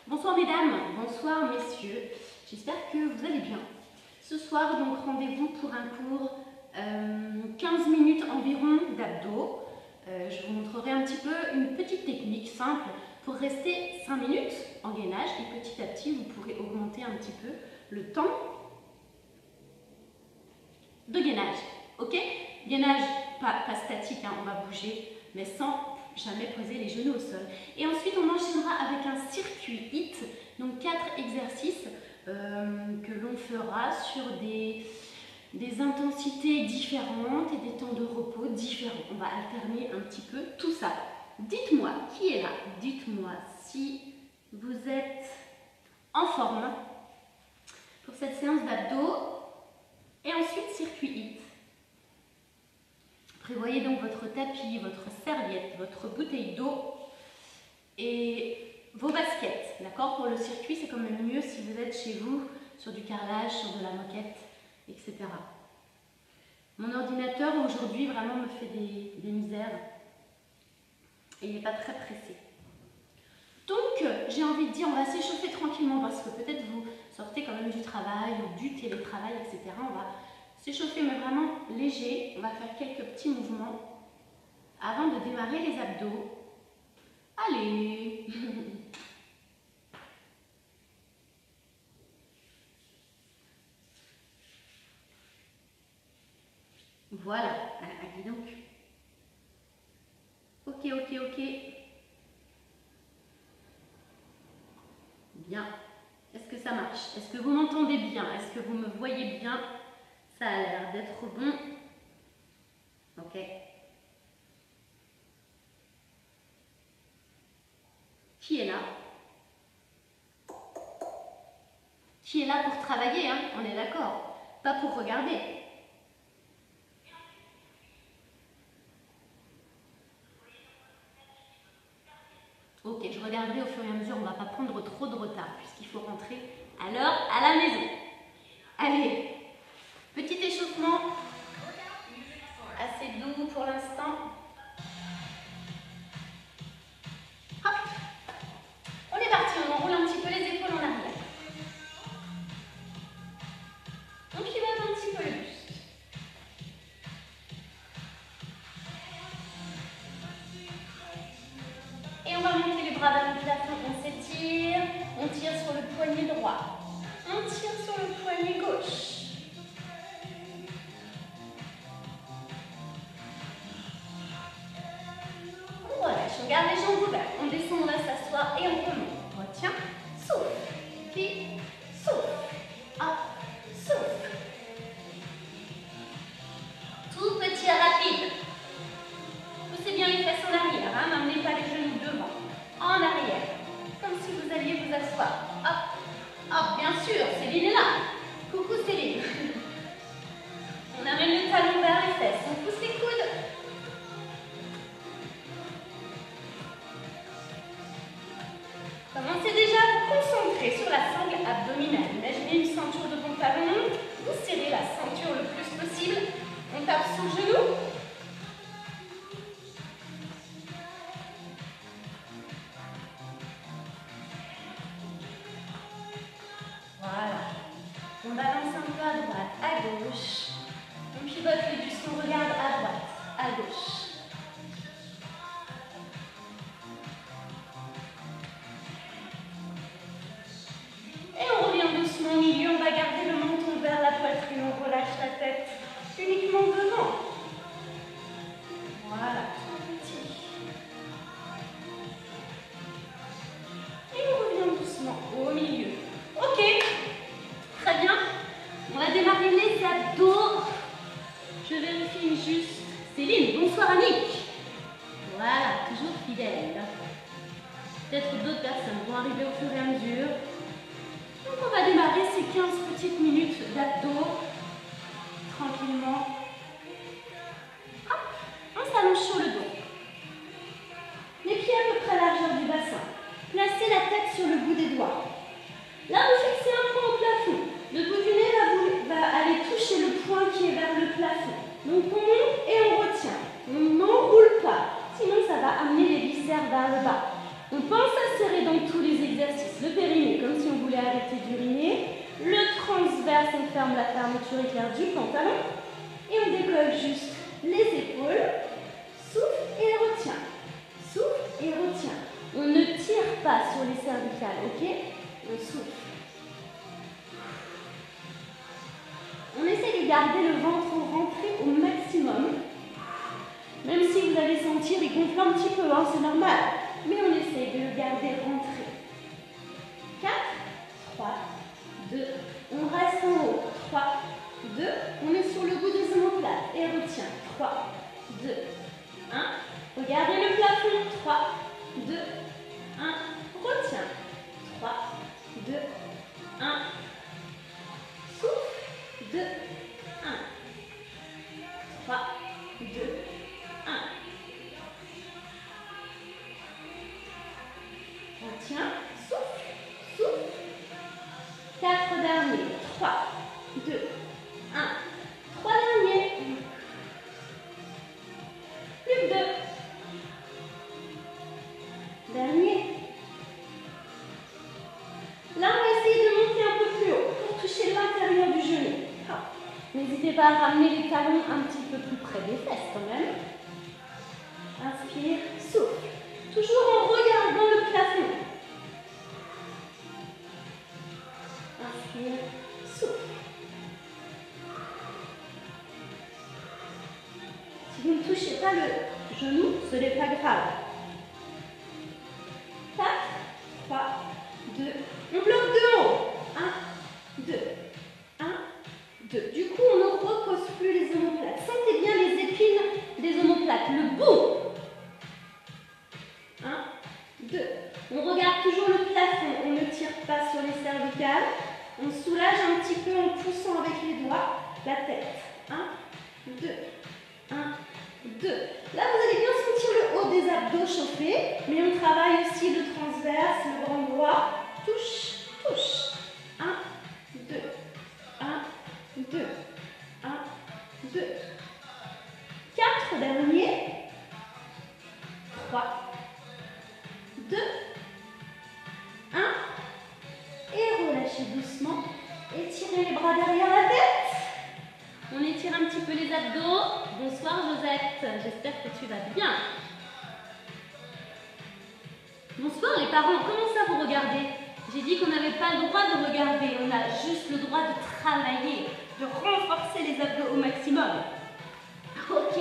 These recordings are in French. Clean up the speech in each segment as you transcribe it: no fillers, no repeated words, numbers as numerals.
Bonsoir mesdames, bonsoir messieurs, j'espère que vous allez bien. Ce soir donc rendez-vous pour un cours 15 minutes environ d'abdos. Je vous montrerai un petit peu une petite technique simple pour rester 5 minutes en gainage et petit à petit vous pourrez augmenter un petit peu le temps de gainage. Ok? Gainage pas statique, hein, on va bouger mais sans jamais poser les genoux au sol. Et ensuite on enchaînera avec un circuit HIIT, donc 4 exercices que l'on fera sur des intensités différentes et des temps de repos différents. On va alterner un petit peu tout ça. Dites-moi qui est là, dites-moi si vous êtes en forme pour cette séance d'abdos et ensuite circuit HIIT. Prévoyez donc votre tapis, votre serviette, votre bouteille d'eau et vos baskets. D'accord? Pour le circuit, c'est quand même mieux si vous êtes chez vous, sur du carrelage, sur de la moquette, etc. Mon ordinateur aujourd'hui vraiment me fait des misères et il n'est pas très pressé. Donc, j'ai envie de dire, on va s'échauffer tranquillement parce que peut-être vous sortez quand même du travail ou du télétravail, etc. On va s'échauffer mais vraiment léger. On va faire quelques petits mouvements avant de démarrer les abdos. Allez! Voilà, allez donc. Ok. Bien. Est-ce que ça marche? Est-ce que vous m'entendez bien? Est-ce que vous me voyez bien? Ça a l'air d'être bon. Ok. Qui est là? Qui est là pour travailler, hein? On est d'accord. Pas pour regarder. Ok, je regarderai au fur et à mesure, on ne va pas prendre trop de retard puisqu'il faut rentrer à l'heure à la maison. Allez, petit échauffement, assez doux pour l'instant. Hop, on est parti, on enroule un petit peu les épaules en arrière. On pivote un petit peu le buste. Et on va monter les bras vers le plafond, on s'étire, on tire sur le poignet droit, on tire sur le poignet gauche. On relâche, on garde les jambes ouvertes, on descend, on va s'asseoir et on remonte. On retient, souffle, puis souffle, hop, souffle. Tout petit et rapide. Poussez bien les fesses en arrière, hein, n'emmenez pas les genoux devant, en arrière, comme si vous alliez vous asseoir. Hop, hop, bien sûr, Céline est là. Coucou Céline. On amène le talon vers les fesses, on pousse les coudes. Commencez déjà à vous concentrer sur la sangle abdominale. Imaginez une ceinture de pantalon, vous serrez la ceinture le plus possible, on tape sur le genou. Voilà. On balance un peu à droite, à gauche. On pivote le buste, on regarde à droite, à gauche. Et on revient doucement au milieu, on va garder le menton vers la poitrine, on relâche la tête uniquement devant. Voilà, tout petit. Et on revient doucement au milieu. Ok, très bien. On va démarrer les abdos. Je vérifie juste. Céline, bonsoir Annick. Voilà, toujours fidèle. Peut-être d'autres personnes vont arriver au fur et à mesure. Donc on va démarrer ces 15 petites minutes d'abdos. Tranquillement. Hop, on s'allonge sur le dos. Les pieds à peu près à la largeur du bassin. Placez la tête sur le bout des doigts. Là, vous fixez un point au plafond. Le bout du nez va aller toucher le point qui est vers le plafond. Donc on monte et on retient. On n'enroule pas, sinon ça va amener les viscères vers le bas. On pense à serrer dans tous les exercices. Le voulez arrêter d'uriner. Le transverse, on ferme la fermeture éclair du pantalon. Et on décolle juste les épaules. Souffle et retient. Souffle et retient. On ne tire pas sur les cervicales, ok? On souffle. On essaie de garder le ventre rentré au maximum. Même si vous allez sentir, il gonfle un petit peu, hein, c'est normal. Mais on essaie de le garder rentré. 4, 3, 2, on reste en haut. 3, 2, on est sur le bout des omoplates et retient. 3, 2, 1. Regardez le plafond. 3, 2, 1. Retient. 3, 2, 1. Souffle. 2, 1. 3, 2, 1. Retiens. Souffle. Souffle. 4 derniers. 3, 2, 1. 3 derniers. Plus que 2. Dernier. Là, on va essayer de monter un peu plus haut pour toucher l'intérieur du genou. N'hésitez pas à ramener les talons un petit peu plus près des fesses quand même. Inspire, souffle. Toujours en regardant le plafond. Inspire, souffle. Si vous ne touchez pas le genou, ce n'est pas grave. 4, 3, 2, on bloque de haut. 1, 2, 1, 2. Du coup, on ne repose plus les omoplates. Sentez bien les épines des omoplates, le bout. 1, 2. On regarde toujours le plafond. On ne tire pas sur les cervicales. On soulage un petit peu en poussant avec les doigts la tête. 1, 2, 1, 2. Là, vous allez bien sentir le haut des abdos chauffer, mais on travaille aussi le transverse, le grand droit. Touche, touche. 1, 2, 1, 2, 1, 2. 4 derniers. 3, 2, 1. Et relâchez doucement. Étirez les bras derrière la tête. On étire un petit peu les abdos. Bonsoir Josette, j'espère que tu vas bien. Bonsoir les parents, comment ça vous regardez? J'ai dit qu'on n'avait pas le droit de regarder, on a juste le droit de travailler, de renforcer les abdos au maximum. Ok.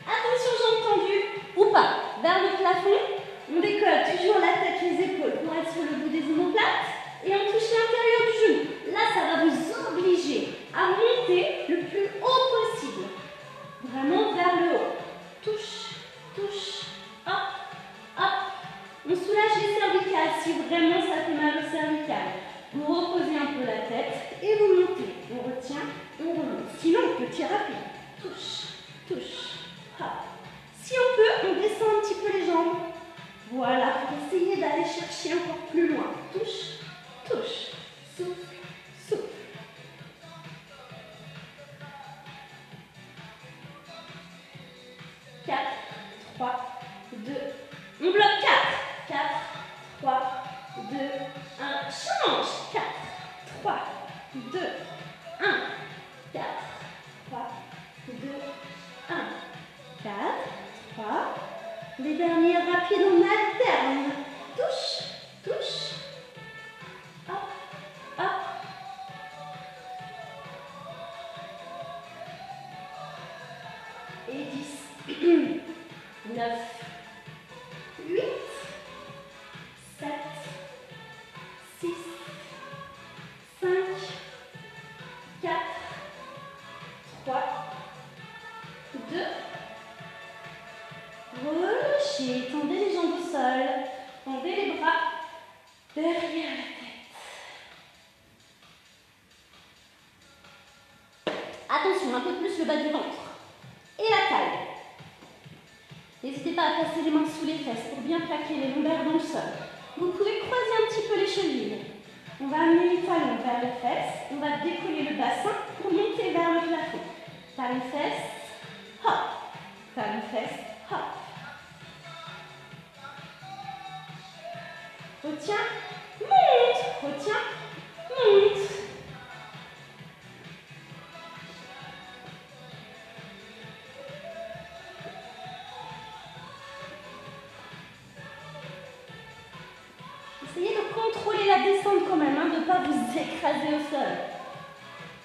Attention, j'ai entendu. Ou pas. Vers le plafond, on décolle toujours la tête, les épaules pour être sur le bout des omoplates et on touche l'intérieur du genou. Là, ça va vous obliger à monter le plus haut possible. Vraiment vers le haut. Touche, touche, hop, hop. On soulage les cervicales si vraiment ça fait mal aux cervicales. Vous reposez un peu la tête et vous montez. On retient, on remonte. Sinon, petit rapide. Touche, touche, hop. Si on peut, on descend un petit peu les jambes. Voilà, pour essayer d'aller chercher encore plus loin. Touche, touche, souffle, souffle. 4, 3, 2, on bloque 4. 4, 3, 2, 1, change. 4, 3, 2, 1. 4, 3, 2, 1. 4, 3. Les derniers rapides, on alterne. Touche, touche. Hop, hop. Et 10. 9, 8, 7, 6, 5, 4, 3, 2. Relâchez, tendez les jambes au sol, tendez les bras derrière la tête. Attention, un peu plus le bas du ventre et la taille. N'hésitez pas à placer les mains sous les fesses pour bien plaquer les lombaires dans le sol. Vous pouvez croiser un petit peu les chevilles. On va amener les talons vers les fesses. On va décoller le bassin pour monter vers le plafond. Talons fesses, hop. Talons fesses, hop. Retiens, monte. retiens, monte. Essayez de contrôler la descente quand même, hein, de ne pas vous écraser au sol.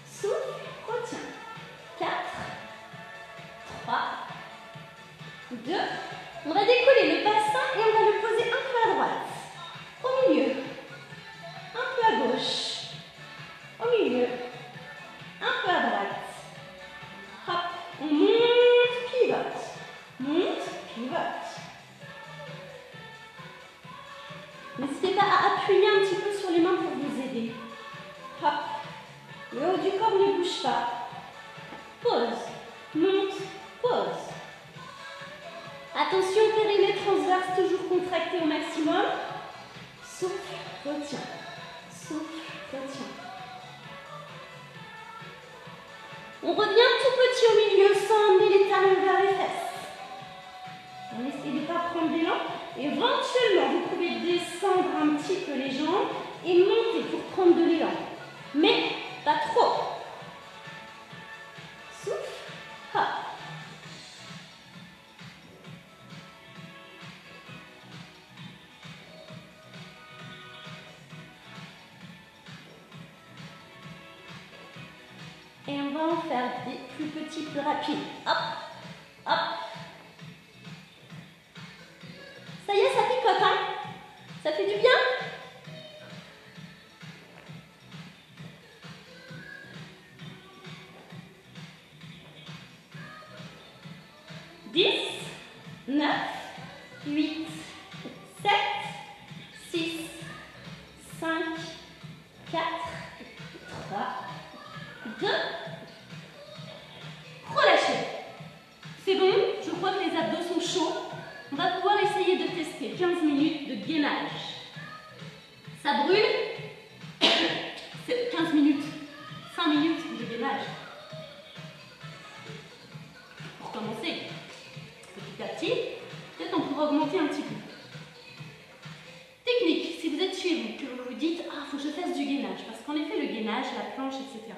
Souffle, retiens. 4, 3, 2. On va décoller le bassin et on va le poser un peu à droite. Au milieu. Un peu à gauche. Au milieu. Un peu à droite. Hop. On monte, pivote. Monte, pivote. N'hésitez pas à appuyer un petit peu sur les mains pour vous aider. Hop. Le haut du corps ne bouge pas. Pause. Monte, pause. Attention, périnée transverse, toujours contracté au maximum. Souffle, retiens. Souffle, retiens. On revient tout petit au milieu sans emmener les talons vers les fesses. On essaie de ne pas prendre d'élan. Éventuellement, vous pouvez descendre un petit peu les jambes et monter pour prendre de l'élan. Mais pas trop. Souffle, hop. Et on va en faire des plus petits, plus rapides. Hop, hop. Ça y est, ça picote, hein? Ça fait du bien? Dix, 9, 8, 7, 6, 5, 4, 3, 2. Relâchez. C'est bon, je crois que les abdos sont chauds. On va pouvoir essayer de tester 15 minutes de gainage. Ça brûle. C'est 15 minutes, 5 minutes de gainage. Pour commencer, petit à petit, peut-être on pourra augmenter un petit peu. Technique, si vous êtes chez vous, que vous vous dites « Ah, il faut que je fasse du gainage », parce qu'en effet, le gainage, la planche, etc.,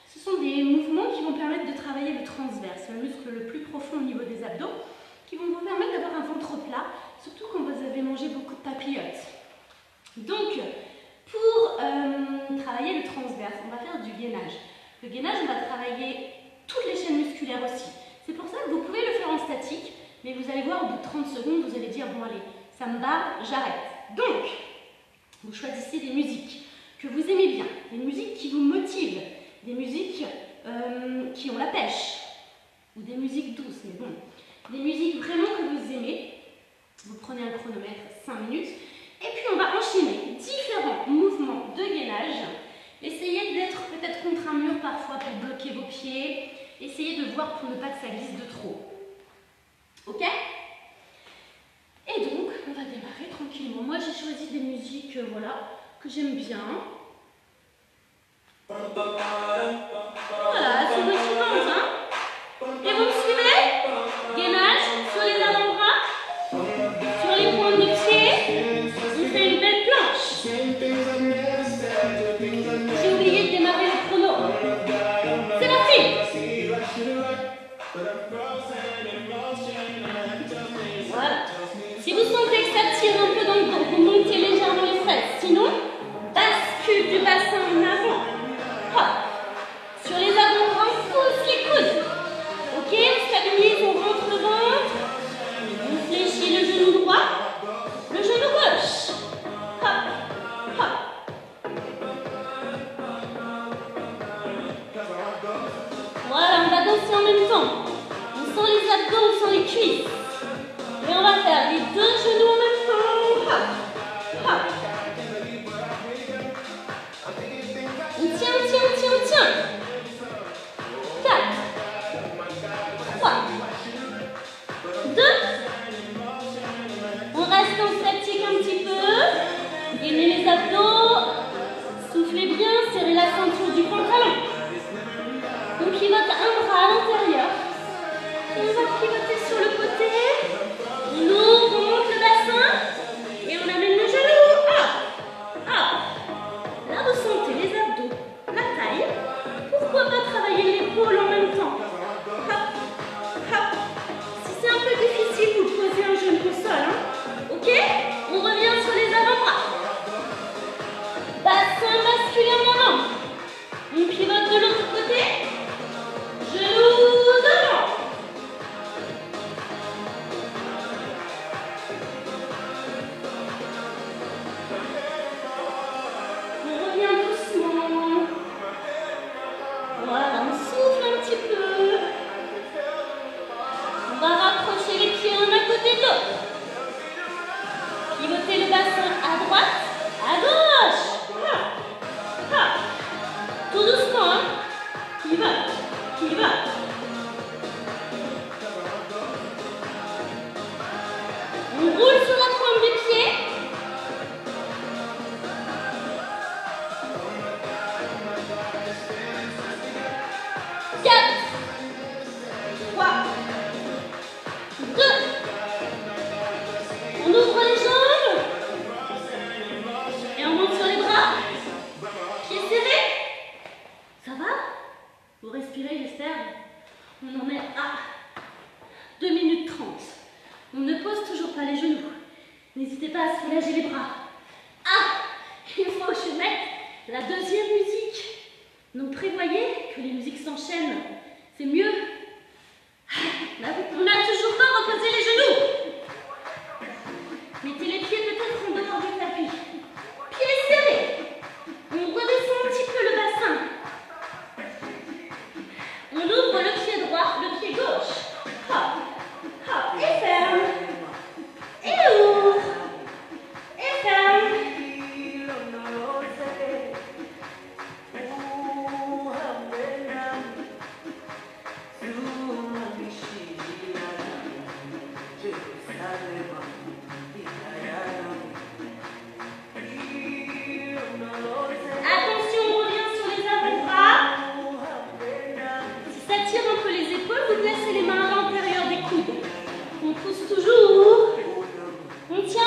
ce sont des mouvements qui vont permettre de travailler le transverse, le muscle le plus profond au niveau des abdos, qui vont vous permettre d'avoir un ventre plat, surtout quand vous avez mangé beaucoup de papillotes. Donc, pour travailler le transverse, on va faire du gainage. Le gainage, on va travailler toutes les chaînes musculaires aussi. C'est pour ça que vous pouvez le faire en statique, mais vous allez voir, au bout de 30 secondes, vous allez dire « Bon, allez, ça me barre, j'arrête ». Donc, vous choisissez des musiques que vous aimez bien, des musiques qui vous motivent, des musiques qui ont la pêche, ou des musiques douces, mais bon, des musiques vraiment que vous aimez. Vous prenez un chronomètre 5 minutes, et puis on va enchaîner différents mouvements de gainage. Essayez d'être peut-être contre un mur parfois pour bloquer vos pieds. Essayez de voir pour ne pas que ça glisse de trop. Ok? Et donc, on va démarrer tranquillement. Moi, j'ai choisi des musiques voilà, que j'aime bien. Voilà, c'est motivant, hein? Et vous me suivez? Gainage sur les avant-bras, sur les pointes de pied. On fait une belle planche. J'ai oublié de démarrer le chrono. C'est parti! Voilà. Si vous sentez que ça tire un peu dans le dos, vous montez légèrement les fesses. Sinon, bascule du bassin en avant. Hop. Sur les avant-bras, on pousse les coudes. Ok, on stabilise, on rentre le ventre. On fléchit le genou droit, le genou gauche. Hop, hop. Voilà, on va danser en même temps. On sent les abdos, on sent les cuisses. Et on va faire les deux genoux en même temps. Hop, hop. On tient, on tient, on tient, on tient. 4, 3, 2. On reste en statique un petit peu. Gainez les abdos. Soufflez bien, serrez la ceinture du pantalon. On pivote un bras à l'intérieur. Et on va pivoter sur le côté. la deuxième musique. Donc prévoyez que les musiques s'enchaînent. C'est mieux. On n'a toujours pas reposé les genoux. Mettez les pieds peut-être en dehors du tapis. Pieds serrés. On redescend un petit peu le bassin. On ouvre le pied droit, le pied gauche. Hop, hop, et ferme. Et ouvre. Et ferme. Attention, on revient sur les avant-bras. Si ça tire entre les épaules, vous placez les mains à l'intérieur des coudes. On pousse toujours. On tient.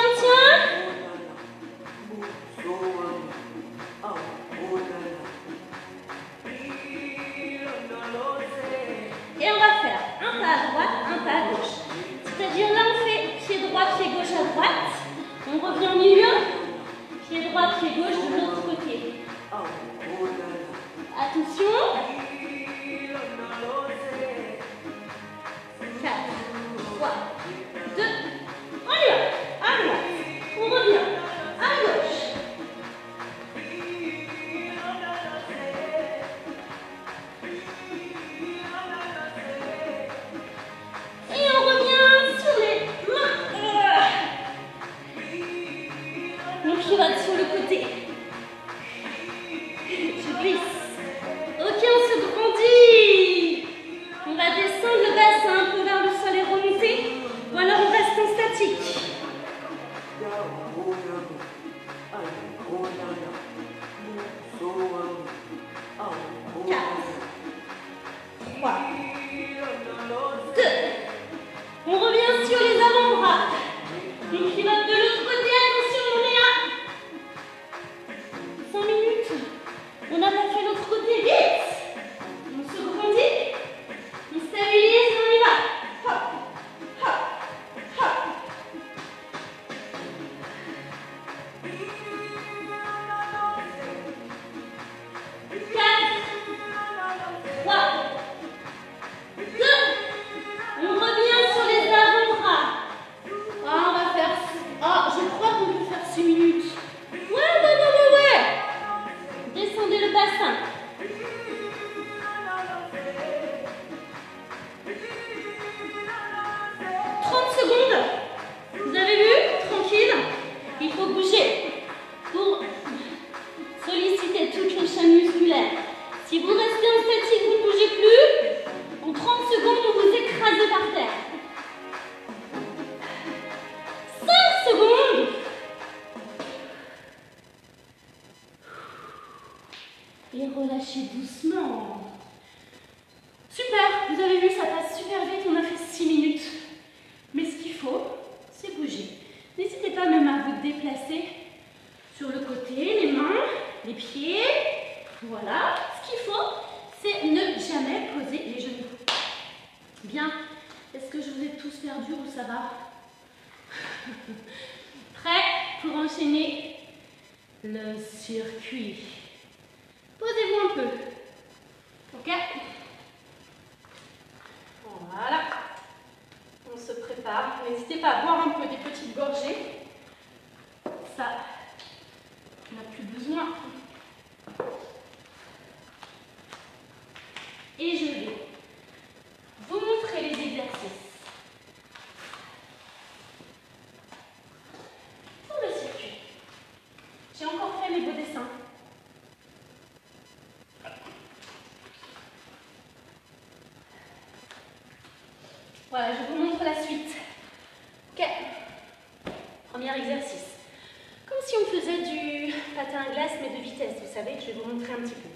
Et on va faire un pas à droite, un pas à gauche. C'est-à-dire là on fait pied droit, pied gauche à droite. On revient au milieu. Pied droit, pied gauche de l'autre côté. Attention. 4, 3, 2, on y va. À droite. On revient. À gauche. Et on revient sur les mains. On pivote sur le côté. Je glisse. Ok, on se grandit. On va descendre le bassin un peu vers le sol et remonter. Ou alors on reste en statique. 4, 3, 2. On revient sur les avant-bras. On pivote de l'autre côté. Attention, on est à 5 minutes. On n'a pas fait l'autre côté. Vite. On se grandit. On stabilise. On y va. Hop, hop, hop. 4, 3, 2. On revient sur les avant-bras. Ah, on va faire... Ah, je crois qu'on peut faire 6 minutes. Ouais. Descendez le bassin. 30 secondes. Vous avez vu? Tranquille. Il faut bouger pour solliciter toutes les chaînes musculaires. Si vous restez en statique, vous ne bougez plus. En 30 secondes, vous vous écrasez par terre. 5 secondes. Et relâchez doucement. Super, vous avez vu, ça passe super vite, on a fait 6 minutes. Mais ce qu'il faut, c'est bouger. N'hésitez pas même à vous déplacer sur le côté, les mains, les pieds. Voilà, ce qu'il faut, c'est ne jamais poser les genoux. Bien, est-ce que je vous ai tous perdus ou ça va? Prêt pour enchaîner le circuit. Posez-vous un peu. Ok? Voilà. On se prépare. N'hésitez pas à boire un peu des petites gorgées. Ça, on n'a plus besoin. Et je vais vous montrer les exercices. Pour le circuit. J'ai encore fait mes beaux dessins. Voilà, je vous montre la suite. Ok. Premier exercice. Comme si on faisait du patin à glace, mais de vitesse, vous savez, je vais vous montrer un petit peu.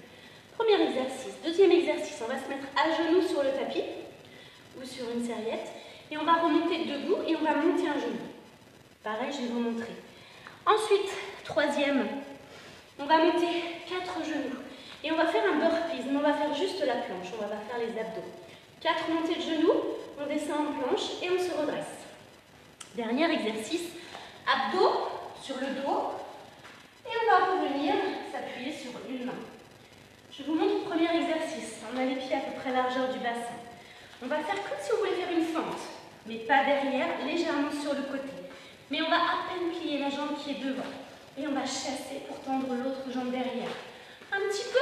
Premier exercice. Deuxième exercice, on va se mettre à genoux sur le tapis ou sur une serviette et on va remonter debout et on va monter un genou. Pareil, je vais vous montrer. Ensuite, troisième, on va monter 4 genoux et on va faire un burpees, mais on va faire juste la planche, on va pas faire les abdos. 4 montées de genoux, on descend en planche et on se redresse. Dernier exercice, abdos sur le dos et on va revenir s'appuyer sur On va faire comme si on voulait faire une fente, mais pas derrière, légèrement sur le côté. Mais on va à peine plier la jambe qui est devant. Et on va chasser pour tendre l'autre jambe derrière. Un petit peu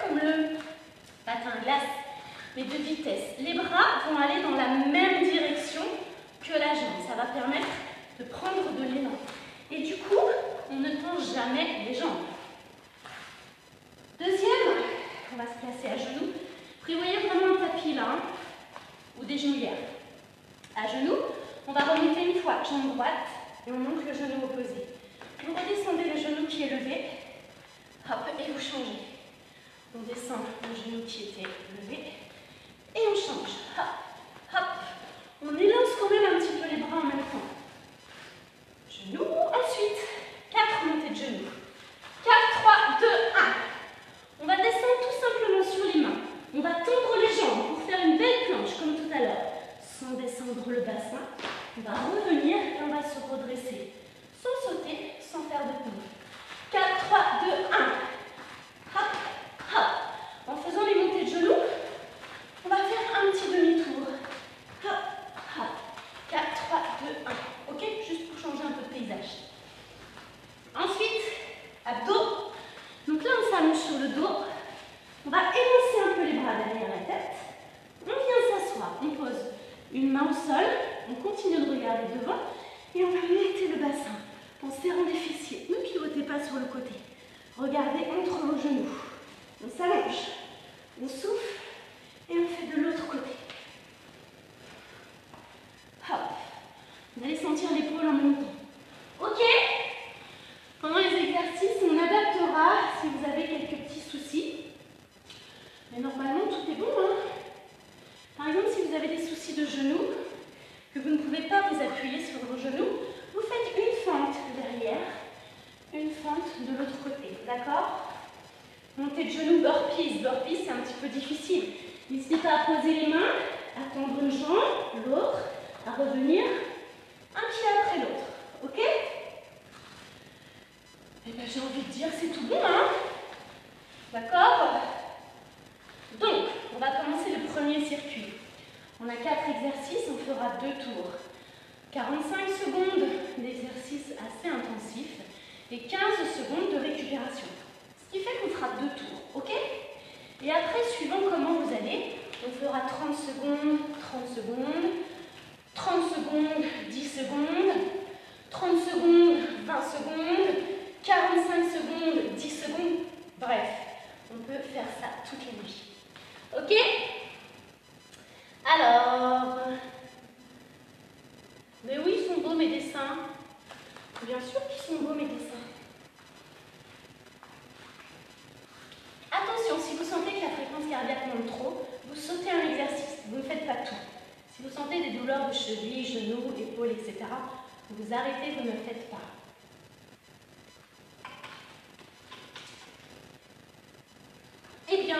comme le patin à glace, mais de vitesse. Les bras vont aller dans la même direction que la jambe. Ça va permettre de prendre de l'élan. Et du coup, on ne tend jamais les jambes. Deuxième, on va se placer à genoux. Prévoyez vraiment un tapis là, hein, ou des genouillères. À genoux, on va remonter une fois, jambe droite, et on monte le genou opposé. Vous redescendez le genou qui est levé, hop, et vous changez. On descend le genou qui était levé, et on change. Hop, hop. On élance quand même un petit peu les bras en même temps. Genou, ensuite, 4 montées de genoux. 4, 3, 2, 1. On va descendre tout simplement sur les mains. On va tendre les jambes pour faire une belle planche, comme tout à l'heure. Sans descendre le bassin, on va revenir et on va se redresser. Sans sauter, sans faire de pause. 4, 3, 2, 1. Hop, hop. En faisant les montées de genoux, on va faire un petit demi-tour. Hop, hop. 4, 3, 2, 1. Ok? Juste pour changer un peu de paysage. Ensuite, abdos. Donc là, on s'allonge sur le dos. On va élancer un peu les bras derrière la tête. On vient s'asseoir. On pose une main au sol. On continue de regarder devant. Et on va monter le bassin en serrant les fessiers. Ne pivotez pas sur le côté. Regardez entre vos genoux. On s'allonge. On souffle. Et on fait de l'autre côté. Hop. Vous allez sentir l'épaule en même temps. Ok? Pendant les exercices, on adaptera si vous avez quelques petits soucis. Mais normalement, tout est bon, hein? Par exemple, si vous avez des soucis de genoux, que vous ne pouvez pas vous appuyer sur vos genoux, vous faites une fente derrière, une fente de l'autre côté, d'accord? Montée de genoux, burpees. Burpees, c'est un petit peu difficile. N'hésitez pas à poser les mains, à tendre une jambe, l'autre, à revenir, un pied après l'autre, ok? Eh bien, j'ai envie de dire, c'est tout bon, hein? D'accord? Donc, on va commencer le premier circuit. On a 4 exercices, on fera 2 tours. 45 secondes d'exercice assez intensif et 15 secondes de récupération. Ce qui fait qu'on fera 2 tours, ok? Et après, suivant comment vous allez, on fera 30 secondes, 30 secondes, 30 secondes, 10 secondes, 30 secondes, 20 secondes, 45 secondes, 10 secondes, bref, on peut faire ça toute la nuit. Ok? Alors, mais oui, ils sont beaux mes dessins. Bien sûr qu'ils sont beaux mes dessins. Attention, si vous sentez que la fréquence cardiaque monte trop, vous sautez un exercice, vous ne faites pas tout. Si vous sentez des douleurs de cheville, genoux, épaules, etc., vous arrêtez, vous ne le faites pas. Eh bien,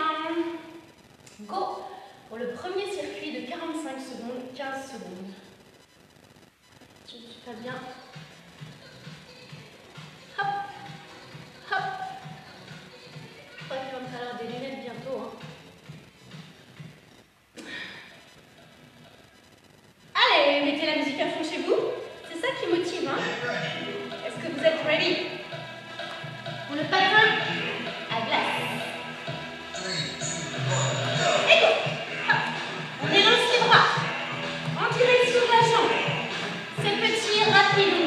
go pour le premier circuit de 45 secondes, 15 secondes. Je ne suis pas bien. Hop, hop. Je crois qu'il va me falloir des lunettes bientôt. Hein. Allez, mettez la musique à fond chez vous. C'est ça qui motive. Hein. Est-ce que vous êtes ready? Pour le patin à glace. Et go! Hop. On élance les bras en direction de la jambe. C'est petit, rapide.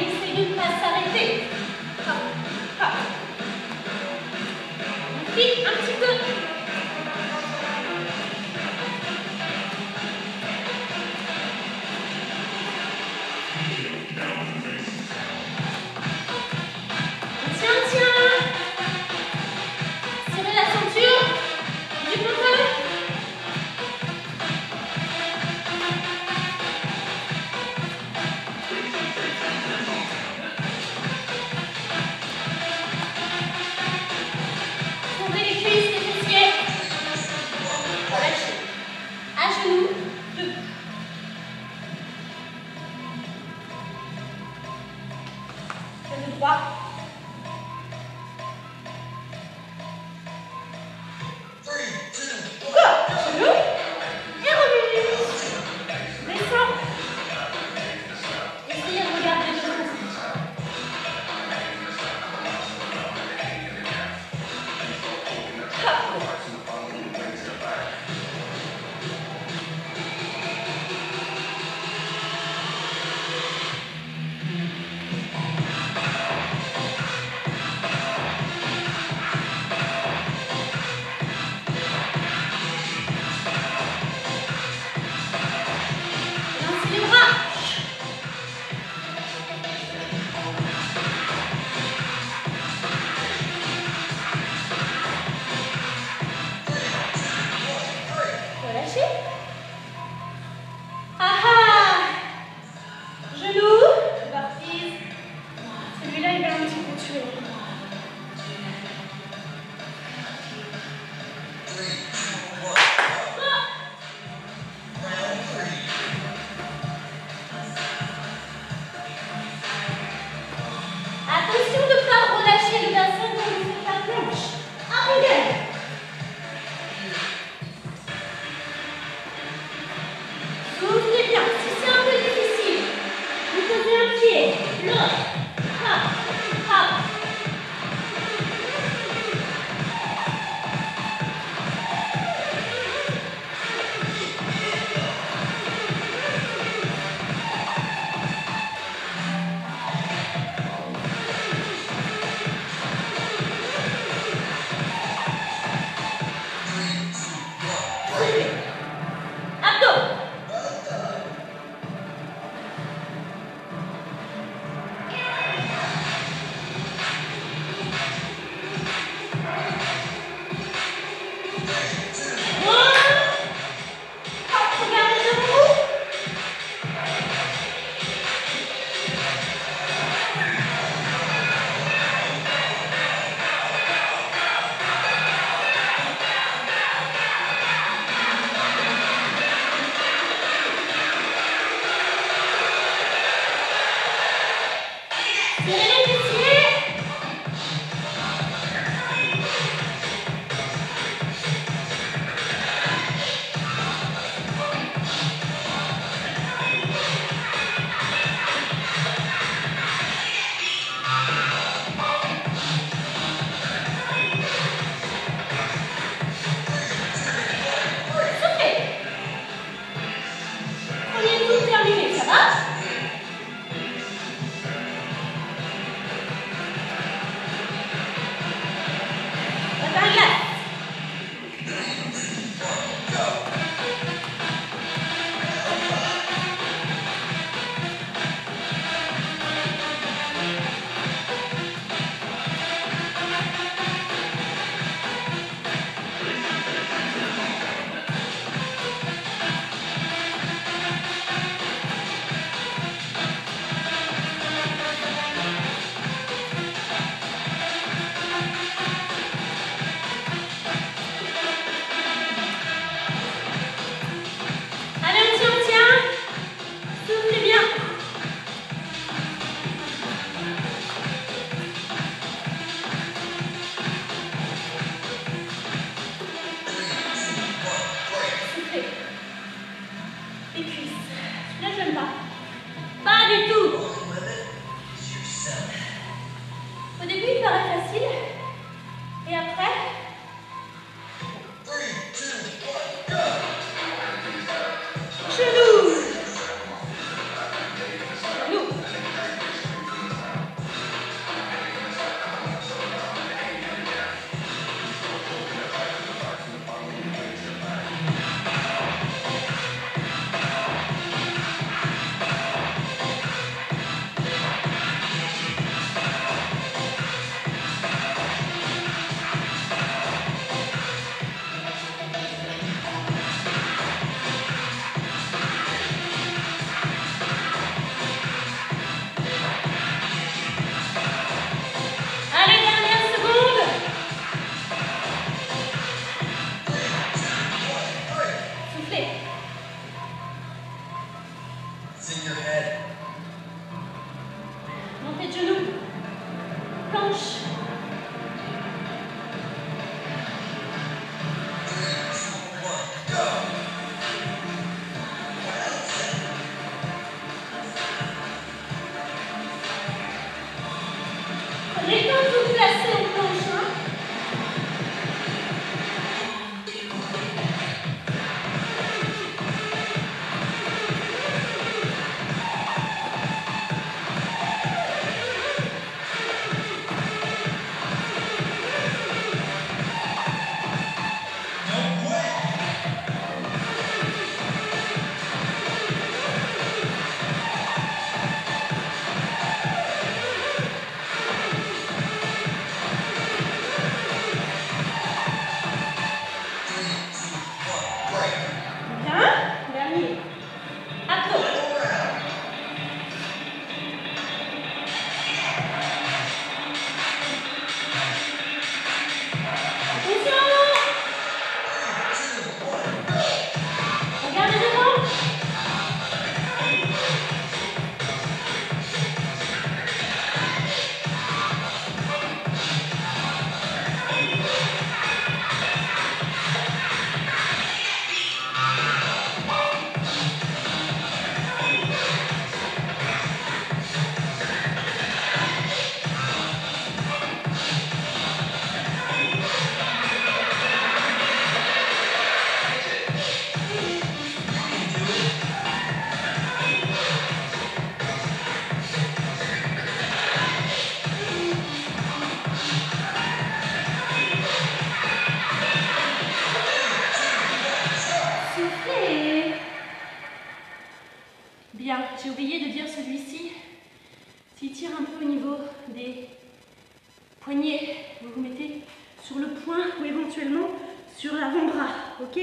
poignet, vous vous mettez sur le poing ou éventuellement sur l'avant-bras, ok?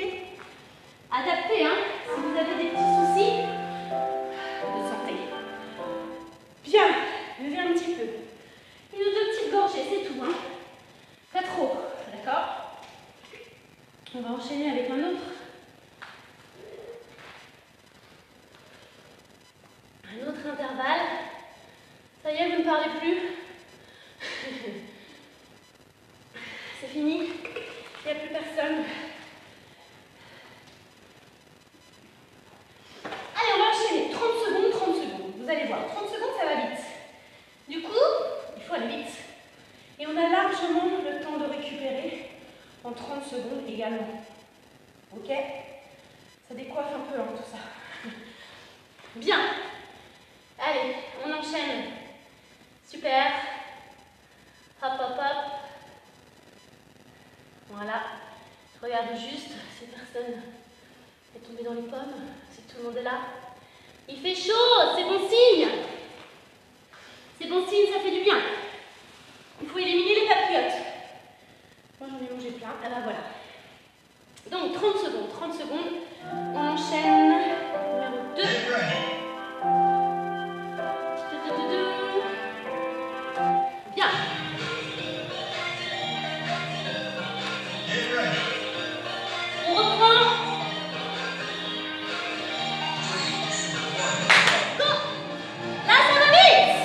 Adaptez, hein, si vous avez des petits soucis de santé. Bien, levez un petit peu. Une ou deux petites gorgées, c'est tout, hein. Pas trop, d'accord? On va enchaîner avec un autre. Un autre intervalle. Ça y est, vous ne parlez plus. C'est fini. Il n'y a plus personne. Allez, on va enchaîner. 30 secondes, 30 secondes. Vous allez voir, 30 secondes, ça va vite. Du coup, il faut aller vite. Et on a largement le temps de récupérer en 30 secondes également. Ok? Ça décoiffe un peu, hein, tout ça. Bien. Allez, on enchaîne. Super. Hop, hop, hop. Voilà. Je regarde juste si personne est tombé dans les pommes, si tout le monde est là. Il fait chaud, c'est bon signe. C'est bon signe, ça fait du bien. Il faut éliminer les papillotes. Moi, j'en ai mangé plein. Ah ben voilà. Donc, 30 secondes, 30 secondes. On enchaîne. Numéro 2. Bien. On reprend. Go. Là, ça va vite.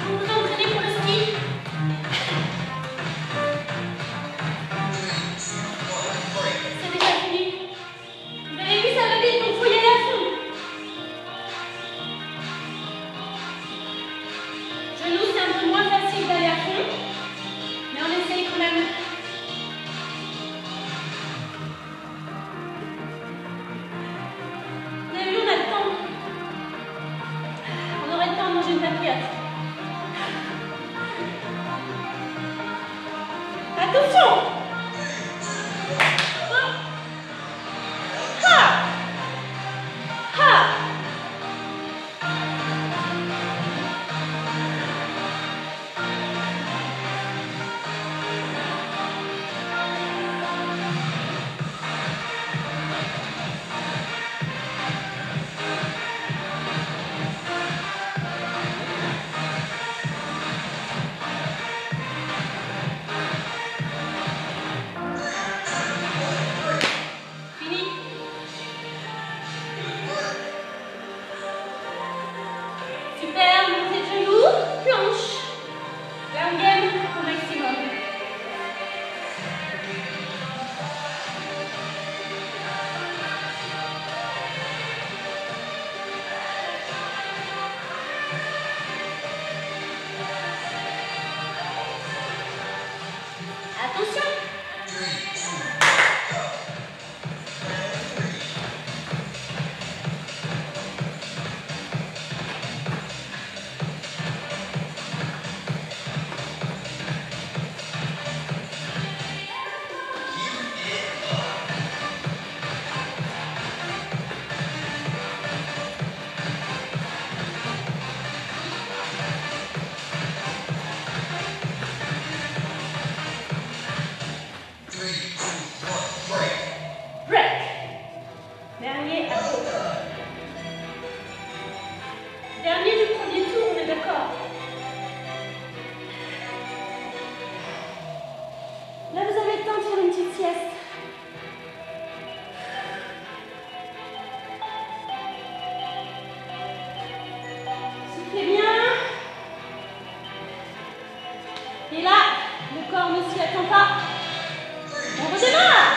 Vous vous entraînez pour le ski. C'est déjà fini. Vous avez vu, ça va vite, donc il faut y aller à fond. Genoux, c'est un peu moins facile d'aller à fond, mais on essaye quand même. Vous avez vu, on a le temps. On aurait le temps de manger une papillote. Attention! Ha! Ha! Fini? Super, montez de genoux, planche. Langaine au maximum. Attention! Break. Dernier à gauche. Dernier du premier tour, on est d'accord. Là, vous avez le temps de faire une petite sieste. Soufflez bien. Et là, le corps ne s'y attend pas. On redémarre.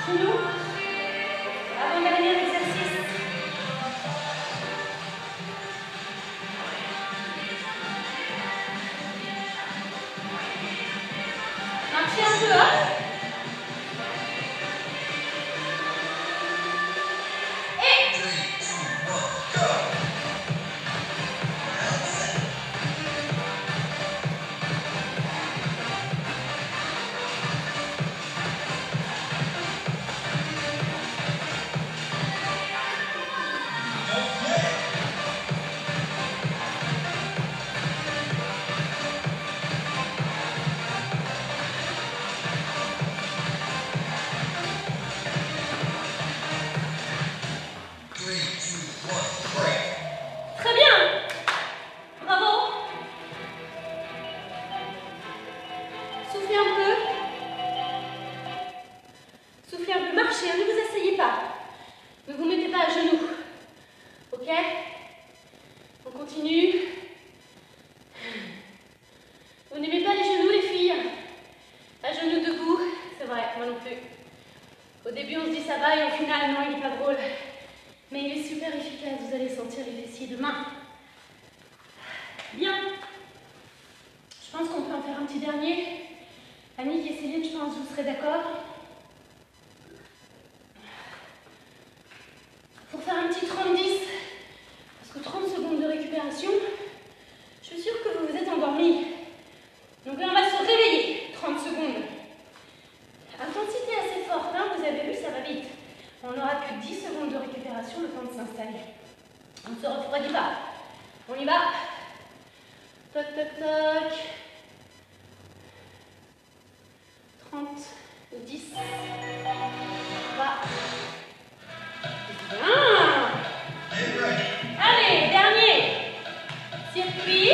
Genou. Avant-dernier exercice. Marchez un peu, hop. Très bien. Bravo. Soufflez un peu. Soufflez un peu. Marchez, ne vous asseyez pas. Ne vous mettez pas à genoux. Ok? On continue. Vous n'aimez pas les genoux, les filles? À genoux debout. C'est vrai, moi non plus. Au début, on se dit ça va et au final, non, il n'est pas drôle. Mais il est super efficace, vous allez sentir les fessiers demain. Bien. Je pense qu'on peut en faire un petit dernier. Annick et Céline, je pense que vous serez d'accord. Pour faire un petit 30-10, parce que 30 secondes de récupération, je suis sûre que vous vous êtes endormis. Donc là, on va se réveiller. 30 secondes. Intensité assez forte, hein, vous avez vu, ça va vite. On n'aura que 10 secondes de récupération, le temps de s'installer. On ne se refroidit pas. On y va. Toc, toc, toc. 30, 10. Va. Bien. Allez, dernier. Circuit.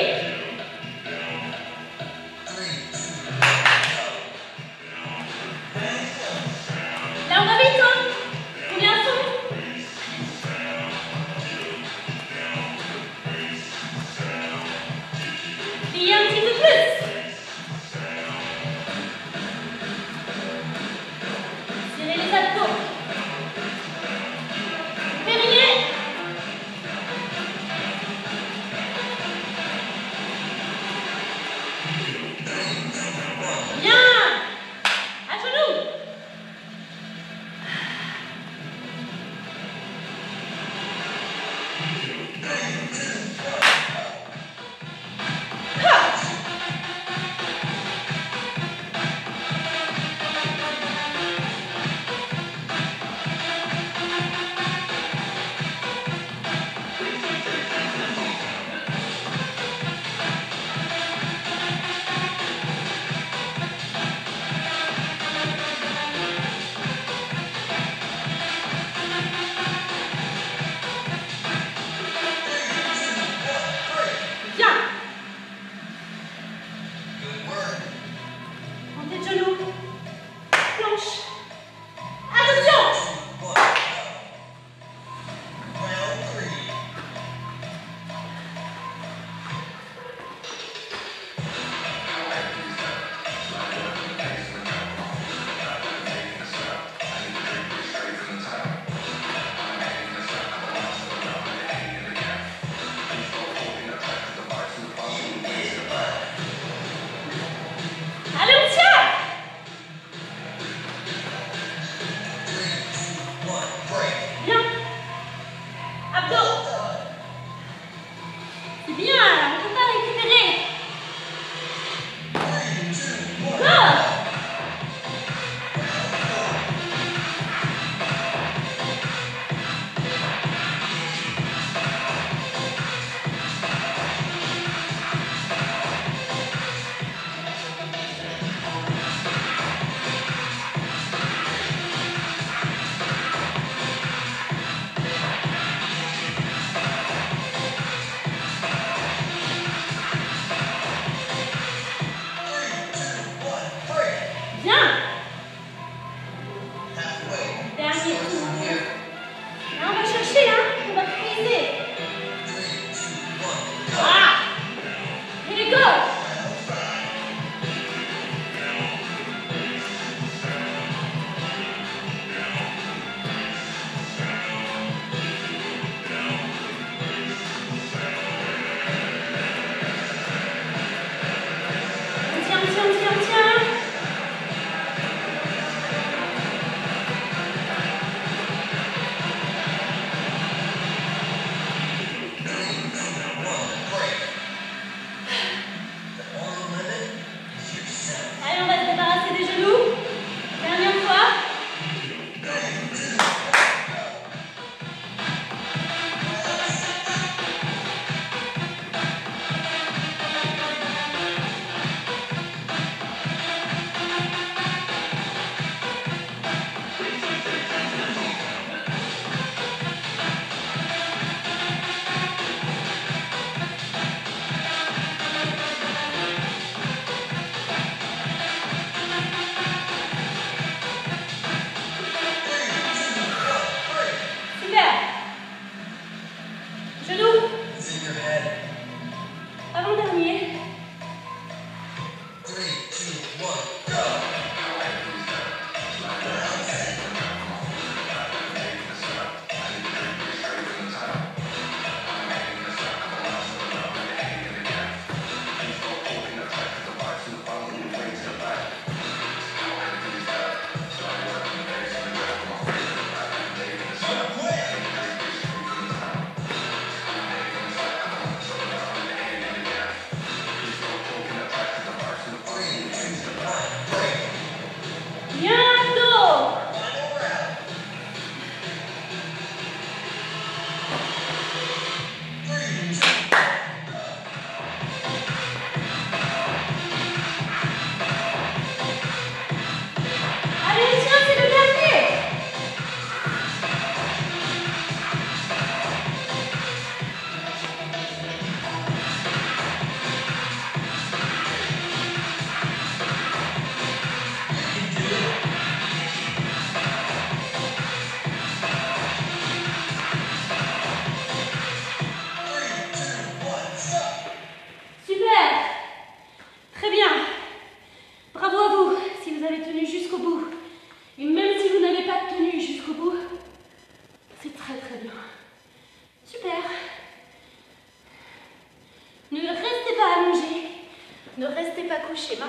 Là, on va vite, hein. Combien sont? Pliez un petit peu plus.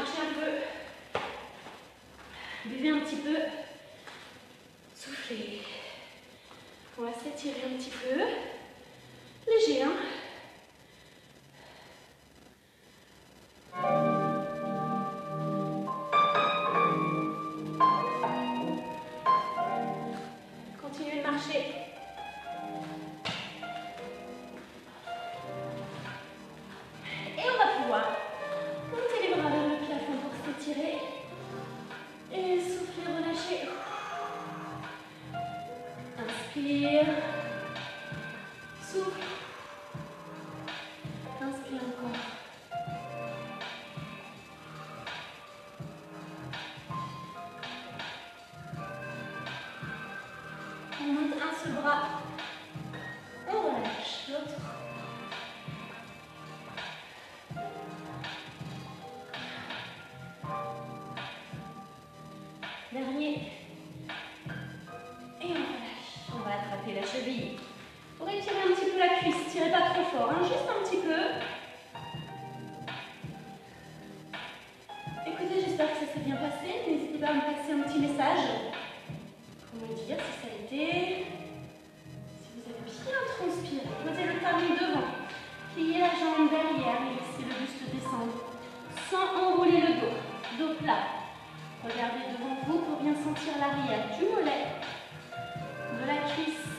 marcher un peu. Buvez un petit peu. Soufflez. On va s'étirer un petit peu. Léger, hein? Continuez de marcher. Et on va pouvoir monter les bras vers le plafond pour s'étirer. Et souffler, relâcher. Inspire. Souffle. Inspire encore. On monte un seul bras. On relâche l'autre. Dernier. Et on relâche. On va attraper la cheville. Pour étirer un petit peu la cuisse. Tirez pas trop fort, hein, juste un petit peu. Écoutez, j'espère que ça s'est bien passé. N'hésitez pas à me passer un petit message pour me dire si ça a été. Si vous avez bien transpiré. Posez le talon devant. Pliez la jambe derrière et laissez le buste descendre. Sans enrouler le dos. Dos plat. Regardez devant vous pour bien sentir l'arrière du mollet, de la cuisse.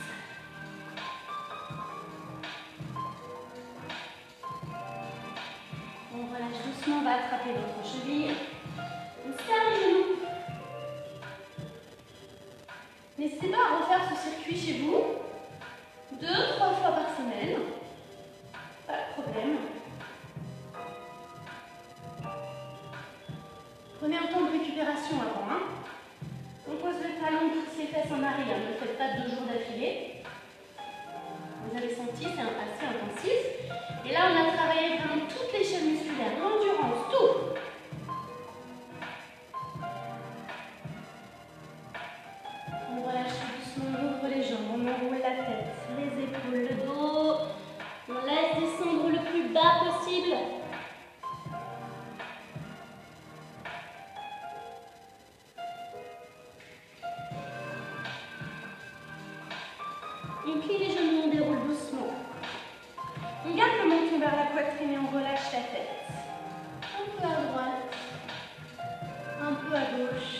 On relâche doucement, on va attraper votre cheville. On serre les genoux. N'hésitez pas à refaire ce circuit chez vous 2-3 fois par semaine. Pas de problème. Prenez un temps de récupération avant. Hein. On pose le talon, pousse les fesses en arrière. Ne le faites pas 2 jours d'affilée. Vous avez senti, c'est assez intensif. Et là, on a travaillé vraiment toutes les chaînes musculaires, l'endurance, tout. On relâche doucement, on ouvre les jambes, on enroule la tête, les épaules, le dos. On laisse descendre le plus bas possible. On plie les genoux, on déroule doucement. On garde le menton vers la poitrine et on relâche la tête. Un peu à droite, un peu à gauche.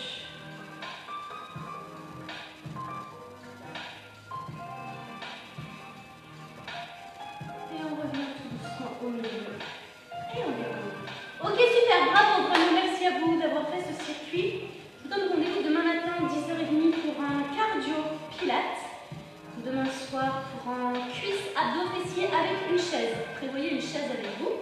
Et on revient tout doucement au milieu. Et on déroule. Ok, super, bravo, vraiment merci à vous d'avoir fait ce circuit. Je vous donne rendez-vous demain matin à 10h30 pour un cardio pilates. Demain soir pour un cuisse abdos fessiers avec une chaise. Prévoyez une chaise avec vous.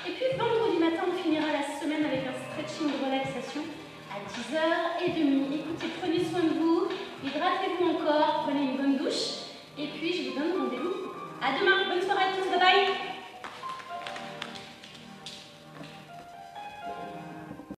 Et puis vendredi matin, on finira la semaine avec un stretching de relaxation à 10h30. Écoutez, prenez soin de vous, hydratez-vous encore, prenez une